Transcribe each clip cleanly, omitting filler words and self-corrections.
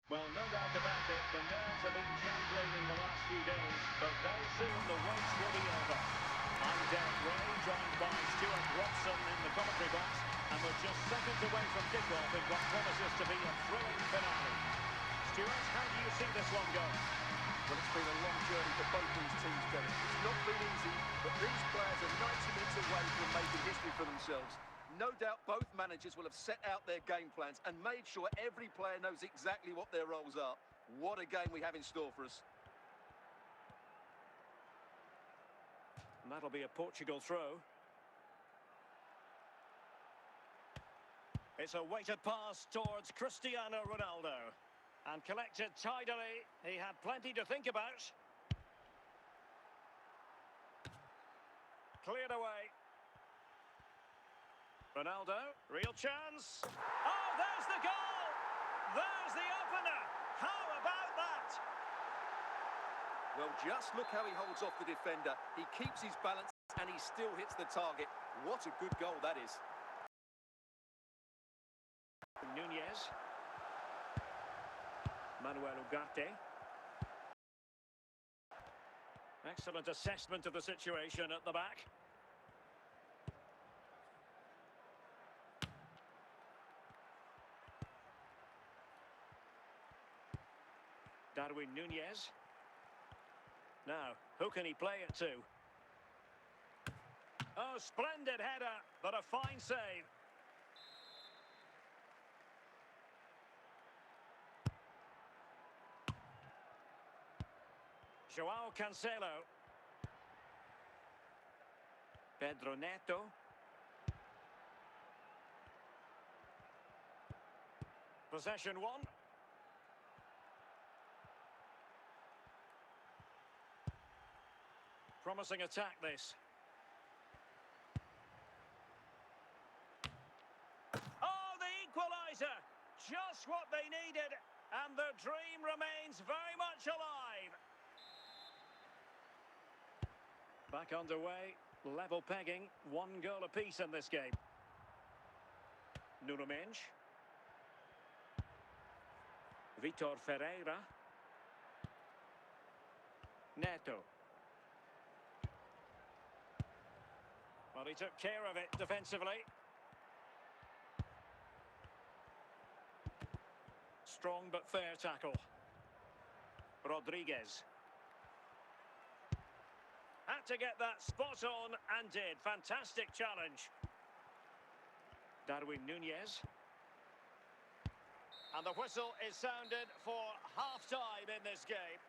Well, no doubt about it, the nerves have been trembling in the last few days, but very soon the wait will be over. I'm Derek Ray, joined by Stuart Robson in the commentary box, and we're just seconds away from kickoff in what promises to be a thrilling finale. Stuart, how do you see this one go? Well, it's been a long journey for both these teams, Derek. It's not been easy, but these players are 90 minutes away from making history for themselves. No doubt both managers will have set out their game plans and made sure every player knows exactly what their roles are. What a game we have in store for us. And that'll be a Portugal throw. It's a weighted pass towards Cristiano Ronaldo. And collected tidily. He had plenty to think about. Cleared away. Ronaldo, real chance. Oh, there's the goal! There's the opener! How about that? Well, just look how he holds off the defender. He keeps his balance and he still hits the target. What a good goal that is. Nunez. Manuel Ugarte. Excellent assessment of the situation at the back. Darwin Nunez. Now, who can he play it to? Oh, splendid header, but a fine save. Joao Cancelo. Pedro Neto. Possession one. Promising attack this. Oh, the equaliser! Just what they needed, and the dream remains very much alive. Back underway, level pegging, 1 goal apiece in this game. Nuno Mendes. Vitor Ferreira. Neto. Well, he took care of it defensively. Strong but fair tackle. Rodriguez. Had to get that spot on and did. Fantastic challenge. Darwin Nunez. And the whistle is sounded for half-time in this game.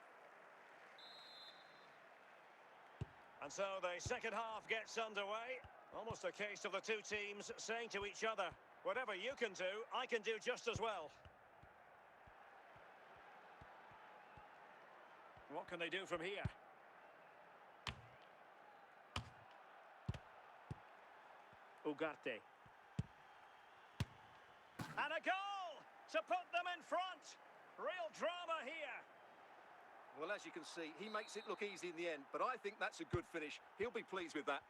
And so the second half gets underway. Almost a case of the two teams saying to each other, whatever you can do, I can do just as well. What can they do from here? Ugarte. And a goal to put them in front. Real drama here. Well, as you can see, he makes it look easy in the end, but I think that's a good finish. He'll be pleased with that.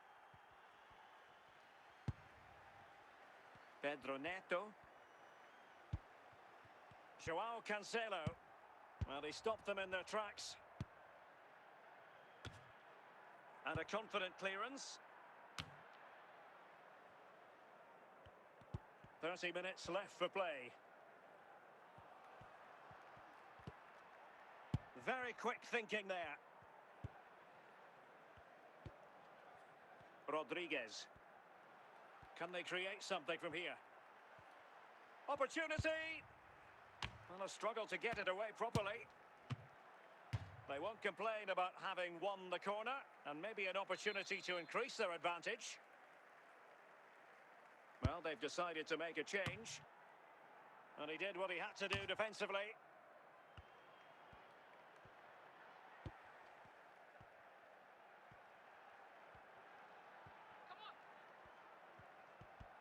Pedro Neto. Joao Cancelo. Well, he stopped them in their tracks. And a confident clearance. 30 minutes left for play. Very quick thinking there. Rodriguez. Can they create something from here? Opportunity! Well, a struggle to get it away properly. They won't complain about having won the corner, and maybe an opportunity to increase their advantage. Well, they've decided to make a change. And he did what he had to do defensively.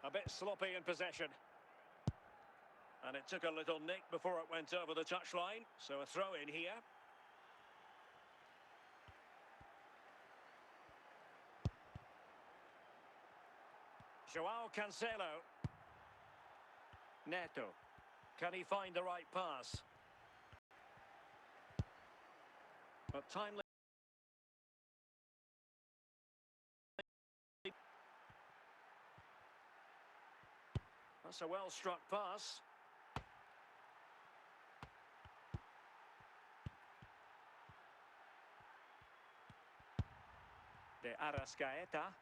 A bit sloppy in possession. And it took a little nick before it went over the touchline. So a throw in here. Joao Cancelo. Neto. Can he find the right pass? But timely. That's a well-struck pass. De Arrascaeta,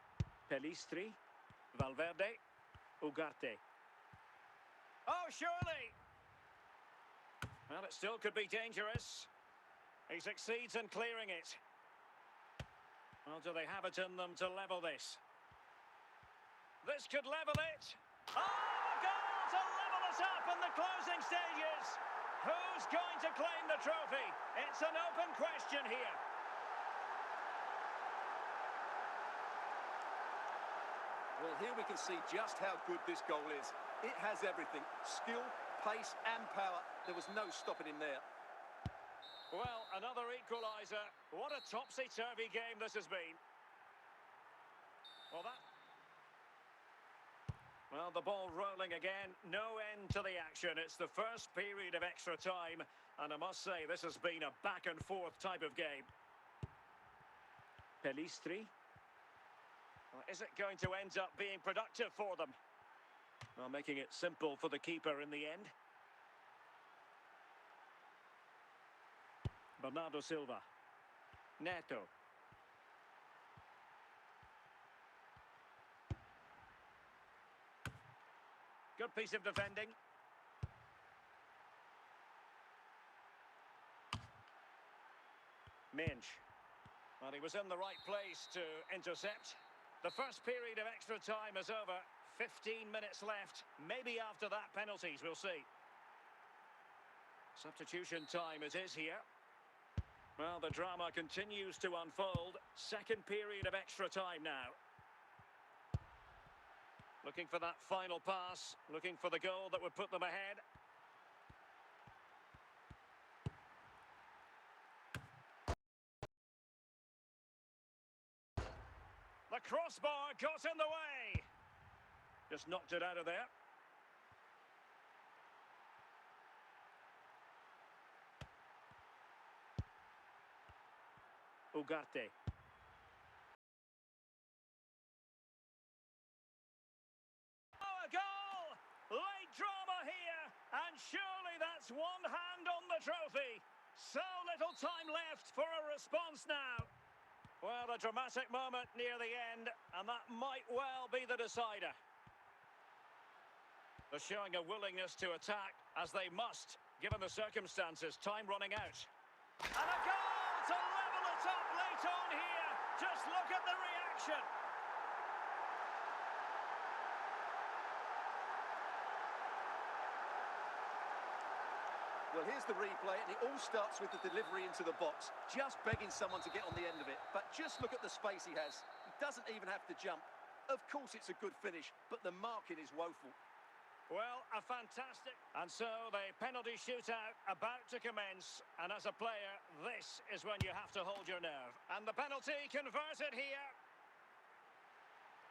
Pelistri, Valverde, Ugarte. Oh, surely! Well, it still could be dangerous. He succeeds in clearing it. Well, do they have it in them to level this? This could level it. Oh, a goal to level us up in the closing stages. Who's going to claim the trophy? It's an open question here. Well, here we can see just how good this goal is. It has everything. Skill, pace and power. There was no stopping him there. Well, another equaliser. What a topsy-turvy game this has been. Well, the ball rolling again. No end to the action. It's the first period of extra time. And I must say, this has been a back-and-forth type of game. Pelistri. Well, is it going to end up being productive for them? Well, making it simple for the keeper in the end. Bernardo Silva. Neto. Good piece of defending. Minch. Well, he was in the right place to intercept. The first period of extra time is over. 15 minutes left. Maybe after that, penalties, we'll see. Substitution time it is here. Well, the drama continues to unfold. Second period of extra time now. Looking for that final pass. Looking for the goal that would put them ahead. The crossbar got in the way. Just knocked it out of there. Ugarte. Oh, a goal! Late drama here, and surely that's one hand on the trophy. So little time left for a response now. Well, a dramatic moment near the end, and that might well be the decider. They're showing a willingness to attack, as they must, given the circumstances. Time running out. And a goal to level it up late on here. Just look at the reaction. Well, here's the replay, and it all starts with the delivery into the box. Just begging someone to get on the end of it. But just look at the space he has. He doesn't even have to jump. Of course, it's a good finish, but the marking is woeful. Well, a fantastic... And so the penalty shootout about to commence. And as a player, this is when you have to hold your nerve. And the penalty converted here.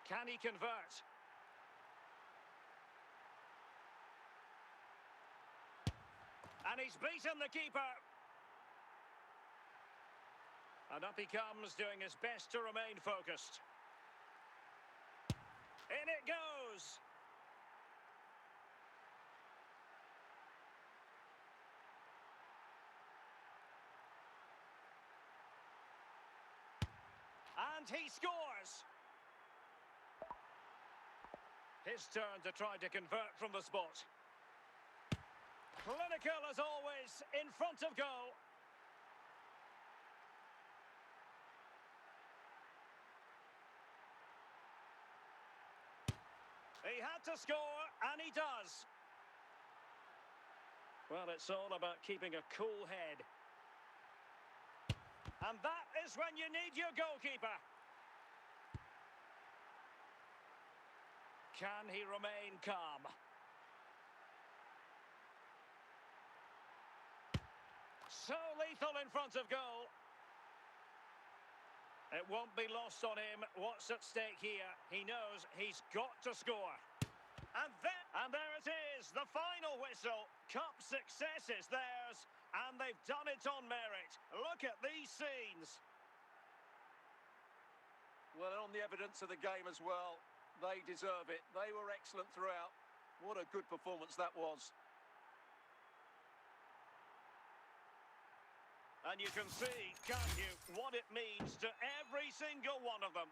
Can he convert? And he's beaten the keeper. And up he comes, doing his best to remain focused. In it goes. And he scores. His turn to try to convert from the spot. Clinical as always, in front of goal. He had to score, and he does. Well, it's all about keeping a cool head. And that is when you need your goalkeeper. Can he remain calm? So lethal in front of goal. It won't be lost on him what's at stake here. He knows he's got to score. And there it is, the final whistle. Cup success is theirs, and they've done it on merit. Look at these scenes. Well, and on the evidence of the game as well, they deserve it. They were excellent throughout. What a good performance that was. And you can see, can't you, what it means to every single one of them.